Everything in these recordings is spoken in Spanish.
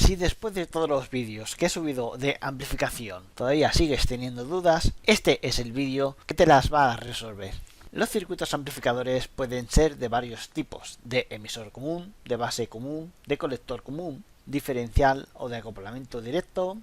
Si después de todos los vídeos que he subido de amplificación todavía sigues teniendo dudas, este es el vídeo que te las va a resolver. Los circuitos amplificadores pueden ser de varios tipos: de emisor común, de base común, de colector común, diferencial o de acoplamiento directo.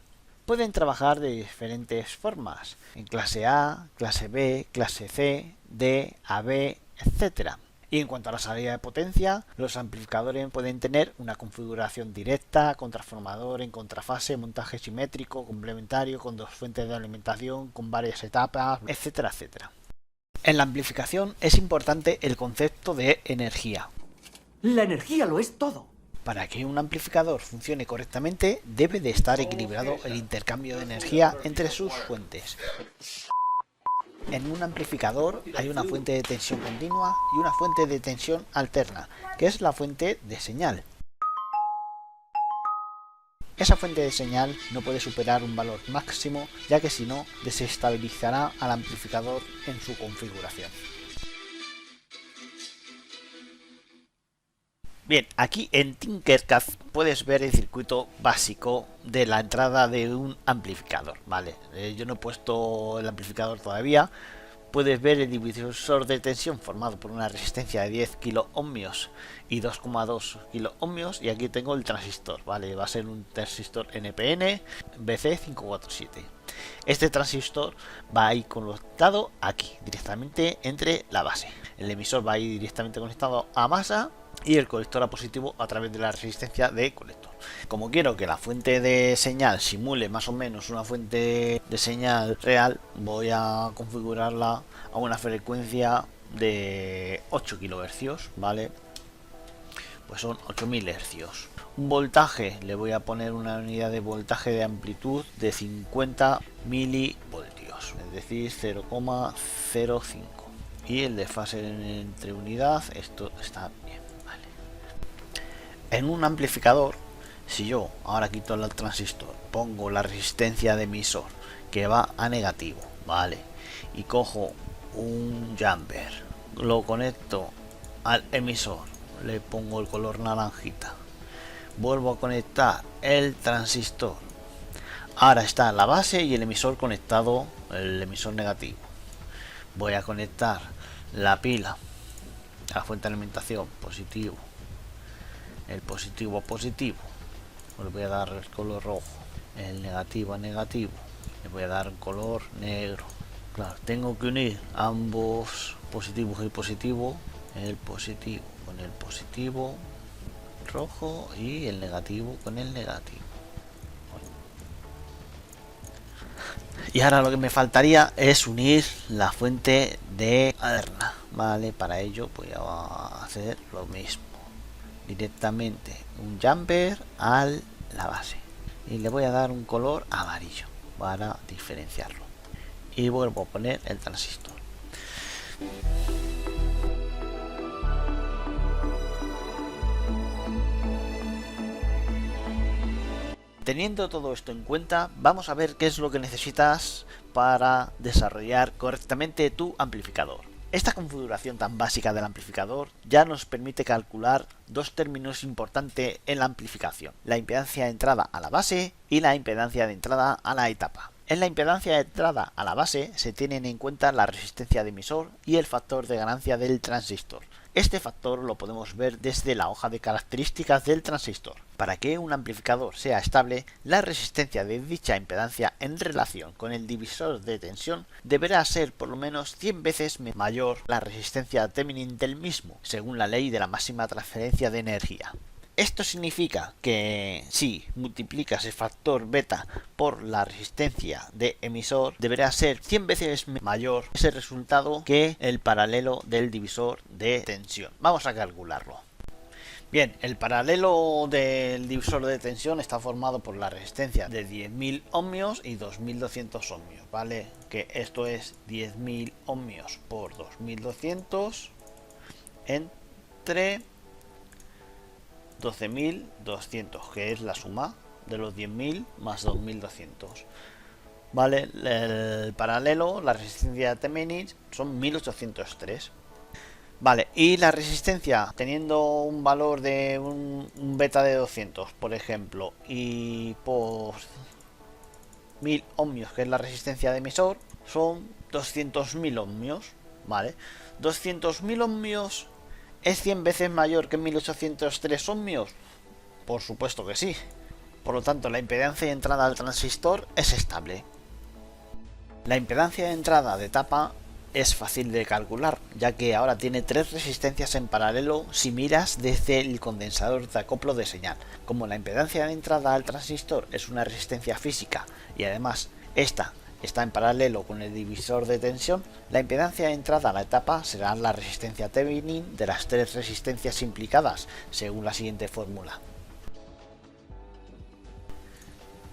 Pueden trabajar de diferentes formas, en clase A, clase B, clase C, D, AB, etc. Y en cuanto a la salida de potencia, los amplificadores pueden tener una configuración directa, con transformador en contrafase, montaje simétrico, complementario, con dos fuentes de alimentación, con varias etapas, etcétera, etcétera. En la amplificación es importante el concepto de energía. La energía lo es todo. Para que un amplificador funcione correctamente, debe de estar equilibrado el intercambio de energía entre sus fuentes. En un amplificador hay una fuente de tensión continua y una fuente de tensión alterna, que es la fuente de señal. Esa fuente de señal no puede superar un valor máximo, ya que si no, desestabilizará al amplificador en su configuración. Bien, aquí en Tinkercad puedes ver el circuito básico de la entrada de un amplificador, ¿vale? Yo no he puesto el amplificador todavía. Puedes ver el divisor de tensión formado por una resistencia de 10 kiloohmios y 2,2 kiloohmios, y aquí tengo el transistor, ¿vale? Va a ser un transistor NPN BC547. Este transistor va a ir conectado aquí, directamente entre la base. El emisor va a ir directamente conectado a masa y el colector a positivo a través de la resistencia de colector. Como quiero que la fuente de señal simule más o menos una fuente de señal real, voy a configurarla a una frecuencia de 8 kHz, ¿vale? Pues son 8000 Hz. Un voltaje, le voy a poner una unidad de voltaje de amplitud de 50 milivoltios, es decir 0,05. Y el desfase entre unidad, esto está bien, ¿vale? En un amplificador, si yo ahora quito el transistor, pongo la resistencia de emisor que va a negativo, ¿vale? Y cojo un jumper, lo conecto al emisor, le pongo el color naranjita, vuelvo a conectar el transistor, ahora está la base y el emisor conectado, el emisor negativo. Voy a conectar la pila a la fuente de alimentación, positivo, el positivo a positivo, le voy a dar el color rojo, el negativo a negativo, le voy a dar un color negro. Claro, tengo que unir ambos positivos y positivo, el positivo con el positivo rojo y el negativo con el negativo. Y ahora lo que me faltaría es unir la fuente de alterna, ¿vale? Para ello voy a hacer lo mismo, directamente un jumper a la base y le voy a dar un color amarillo para diferenciarlo y vuelvo a poner el transistor. Teniendo todo esto en cuenta, vamos a ver qué es lo que necesitas para desarrollar correctamente tu amplificador. Esta configuración tan básica del amplificador ya nos permite calcular dos términos importantes en la amplificación: la impedancia de entrada a la base y la impedancia de entrada a la etapa. En la impedancia de entrada a la base se tienen en cuenta la resistencia de emisor y el factor de ganancia del transistor. Este factor lo podemos ver desde la hoja de características del transistor. Para que un amplificador sea estable, la resistencia de dicha impedancia en relación con el divisor de tensión deberá ser por lo menos 100 veces mayor la resistencia Thevenin del mismo, según la ley de la máxima transferencia de energía. Esto significa que si multiplicas el factor beta por la resistencia de emisor, deberá ser 100 veces mayor ese resultado que el paralelo del divisor de tensión. Vamos a calcularlo. Bien, el paralelo del divisor de tensión está formado por la resistencia de 10.000 ohmios y 2.200 ohmios, ¿vale? Que esto es 10.000 ohmios por 2.200 entre 12.200, que es la suma de los 10.000 más 2.200, ¿vale? El paralelo, la resistencia de Thevenin, son 1803. Vale, y la resistencia, teniendo un valor de un beta de 200, por ejemplo, y por 1000 ohmios, que es la resistencia de emisor, son 200.000 ohmios, ¿vale? 200.000 ohmios es 100 veces mayor que 1803 ohmios. Por supuesto que sí. Por lo tanto, la impedancia de entrada al transistor es estable. La impedancia de entrada de etapa es fácil de calcular, ya que ahora tiene 3 resistencias en paralelo si miras desde el condensador de acoplo de señal. Como la impedancia de entrada al transistor es una resistencia física y además esta está en paralelo con el divisor de tensión, la impedancia de entrada a la etapa será la resistencia Thevenin de las 3 resistencias implicadas, según la siguiente fórmula.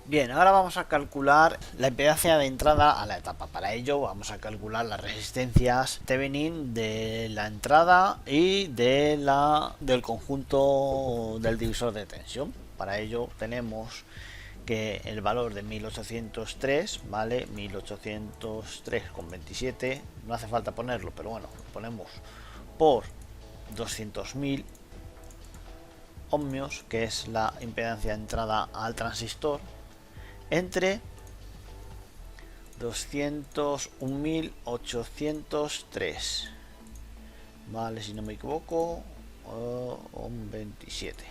Bien, ahora vamos a calcular la impedancia de entrada a la etapa. Para ello vamos a calcular las resistencias Thevenin de la entrada y del conjunto del divisor de tensión. Para ello tenemos que el valor de 1803, ¿vale? 1803,27, no hace falta ponerlo, pero bueno, lo ponemos por 200.000 ohmios, que es la impedancia de entrada al transistor, entre 201.803, vale, si no me equivoco, 27.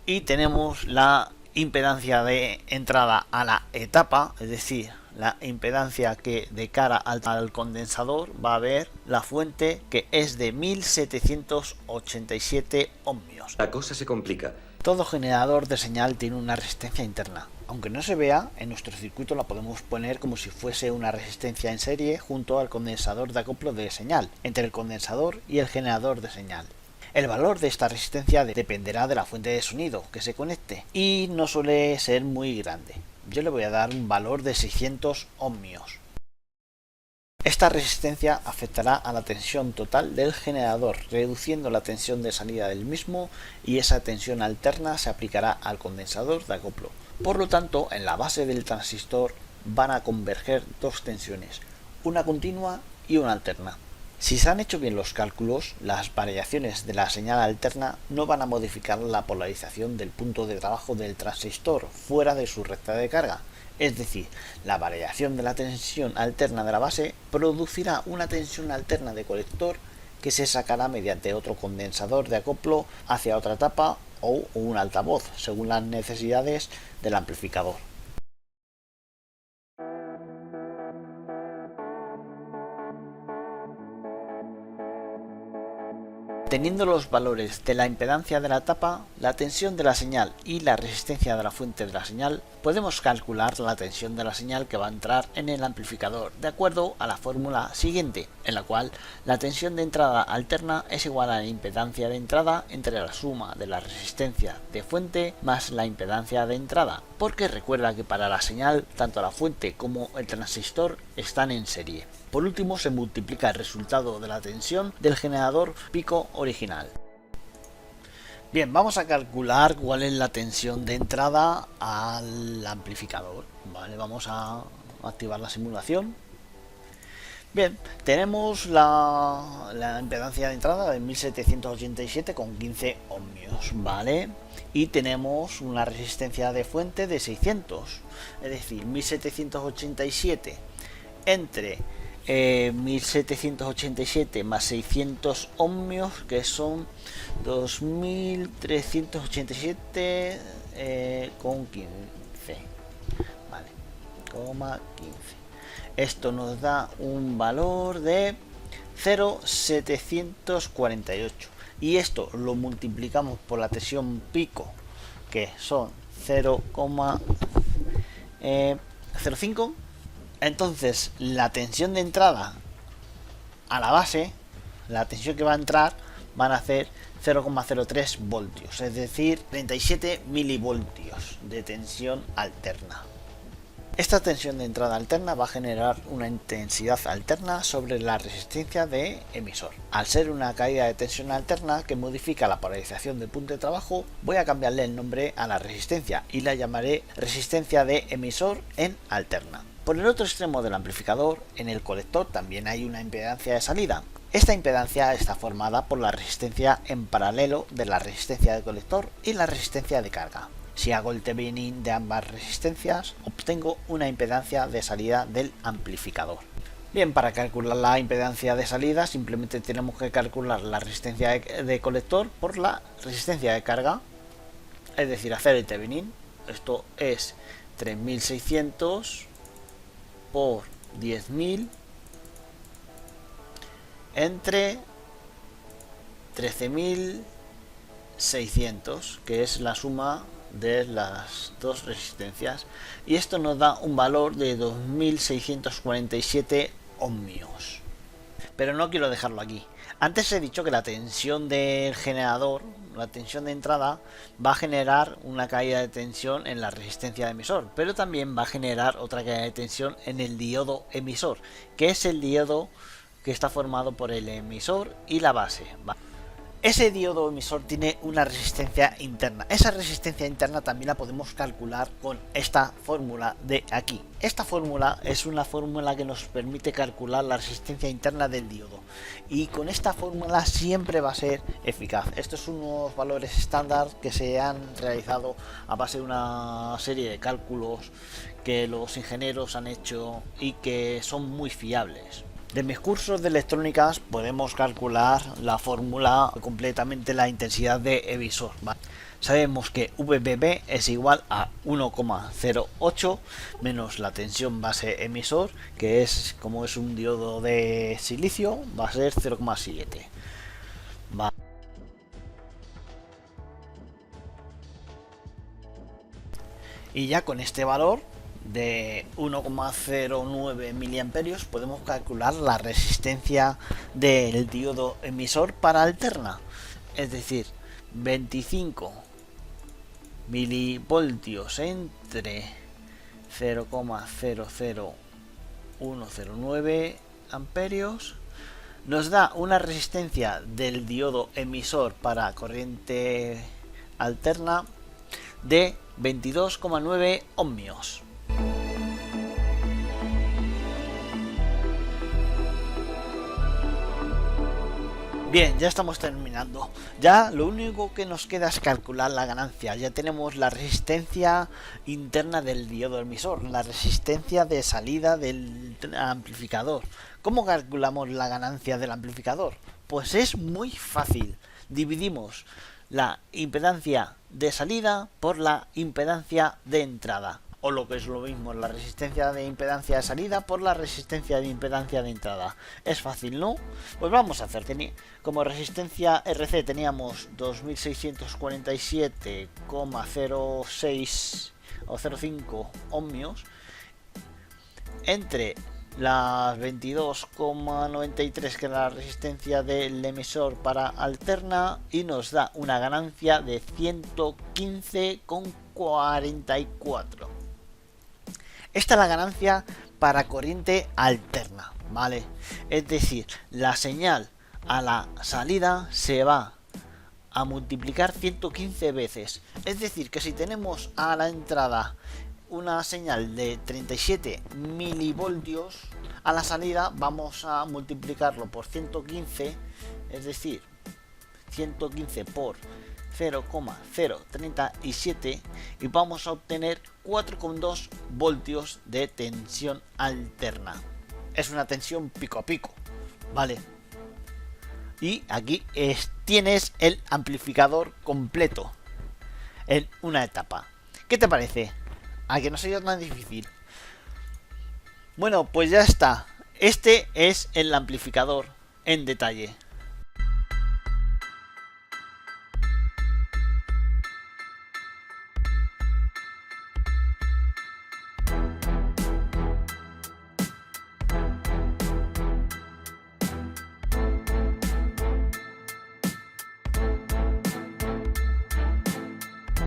Y tenemos la impedancia de entrada a la etapa, es decir, la impedancia que de cara al condensador va a ver la fuente, que es de 1787 ohmios. La cosa se complica. Todo generador de señal tiene una resistencia interna. Aunque no se vea, en nuestro circuito la podemos poner como si fuese una resistencia en serie junto al condensador de acoplo de señal, entre el condensador y el generador de señal. El valor de esta resistencia dependerá de la fuente de sonido que se conecte y no suele ser muy grande. Yo le voy a dar un valor de 600 ohmios. Esta resistencia afectará a la tensión total del generador, reduciendo la tensión de salida del mismo, y esa tensión alterna se aplicará al condensador de acoplo. Por lo tanto, en la base del transistor van a converger dos tensiones, una continua y una alterna. Si se han hecho bien los cálculos, las variaciones de la señal alterna no van a modificar la polarización del punto de trabajo del transistor fuera de su recta de carga. Es decir, la variación de la tensión alterna de la base producirá una tensión alterna de colector que se sacará mediante otro condensador de acoplo hacia otra etapa o un altavoz, según las necesidades del amplificador. Teniendo los valores de la impedancia de la etapa, la tensión de la señal y la resistencia de la fuente de la señal, podemos calcular la tensión de la señal que va a entrar en el amplificador de acuerdo a la fórmula siguiente, en la cual la tensión de entrada alterna es igual a la impedancia de entrada entre la suma de la resistencia de fuente más la impedancia de entrada, porque recuerda que para la señal tanto la fuente como el transistor están en serie. Por último, se multiplica el resultado de la tensión del generador pico original. Bien, vamos a calcular cuál es la tensión de entrada al amplificador. Vale, vamos a activar la simulación. Bien, tenemos la impedancia de entrada de 1787,15 ohmios, ¿vale? Y tenemos una resistencia de fuente de 600, es decir, 1787 entre 1787 más 600 ohmios, que son 2387 con 15, vale, coma 15. Esto nos da un valor de 0,748 y esto lo multiplicamos por la tensión pico, que son 0,05. Entonces la tensión de entrada a la base, la tensión que va a entrar, van a ser 0,03 voltios, es decir, 37 milivoltios de tensión alterna. Esta tensión de entrada alterna va a generar una intensidad alterna sobre la resistencia de emisor. Al ser una caída de tensión alterna que modifica la polarización del punto de trabajo, voy a cambiarle el nombre a la resistencia y la llamaré resistencia de emisor en alterna. Por el otro extremo del amplificador, en el colector, también hay una impedancia de salida, Esta impedancia está formada por la resistencia en paralelo de la resistencia de colector y la resistencia de carga. Si hago el Thevenin de ambas resistencias, obtengo una impedancia de salida del amplificador. Bien, para calcular la impedancia de salida simplemente tenemos que calcular la resistencia de colector por la resistencia de carga, es decir, hacer el Thevenin. Esto es 3600 por 10.000 entre 13.600, que es la suma de las dos resistencias, y esto nos da un valor de 2647 ohmios. Pero no quiero dejarlo aquí. Antes he dicho que la tensión del generador, la tensión de entrada, va a generar una caída de tensión en la resistencia de emisor, pero también va a generar otra caída de tensión en el diodo emisor, que es el diodo que está formado por el emisor y la base. Ese diodo emisor tiene una resistencia interna. Esa resistencia interna también la podemos calcular con esta fórmula de aquí. Esta fórmula es una fórmula que nos permite calcular la resistencia interna del diodo. Y con esta fórmula siempre va a ser eficaz. Estos son unos valores estándar que se han realizado a base de una serie de cálculos que los ingenieros han hecho y que son muy fiables. De mis cursos de electrónicas podemos calcular la fórmula completamente, la intensidad de emisor. Sabemos que VBB es igual a 1,08 menos la tensión base emisor, que es, como es un diodo de silicio, va a ser 0,7. Y ya con este valor de 1,09 miliamperios podemos calcular la resistencia del diodo emisor para alterna, es decir, 25 milivoltios entre 0,00109 amperios nos da una resistencia del diodo emisor para corriente alterna de 22,9 ohmios. Bien, ya estamos terminando. Ya lo único que nos queda es calcular la ganancia. Ya tenemos la resistencia interna del diodo emisor, la resistencia de salida del amplificador. ¿Cómo calculamos la ganancia del amplificador? Pues es muy fácil. Dividimos la impedancia de salida por la impedancia de entrada. O lo que es lo mismo, la resistencia de impedancia de salida por la resistencia de impedancia de entrada. Es fácil, ¿no? Pues vamos a hacer. Como resistencia RC teníamos 2647,06 o 0,5 ohmios entre las 22,93 que es la resistencia del emisor para alterna, y nos da una ganancia de 115,44. Esta es la ganancia para corriente alterna, ¿vale? Es decir, la señal a la salida se va a multiplicar 115 veces. Es decir, que si tenemos a la entrada una señal de 37 milivoltios, a la salida vamos a multiplicarlo por 115, es decir, 115 por 0,037, y vamos a obtener 4,2 voltios de tensión alterna. Es una tensión pico a pico, ¿vale? Y aquí tienes el amplificador completo en una etapa. ¿Qué te parece? ¿A que no sea tan difícil? Bueno, pues ya está. Este es el amplificador en detalle.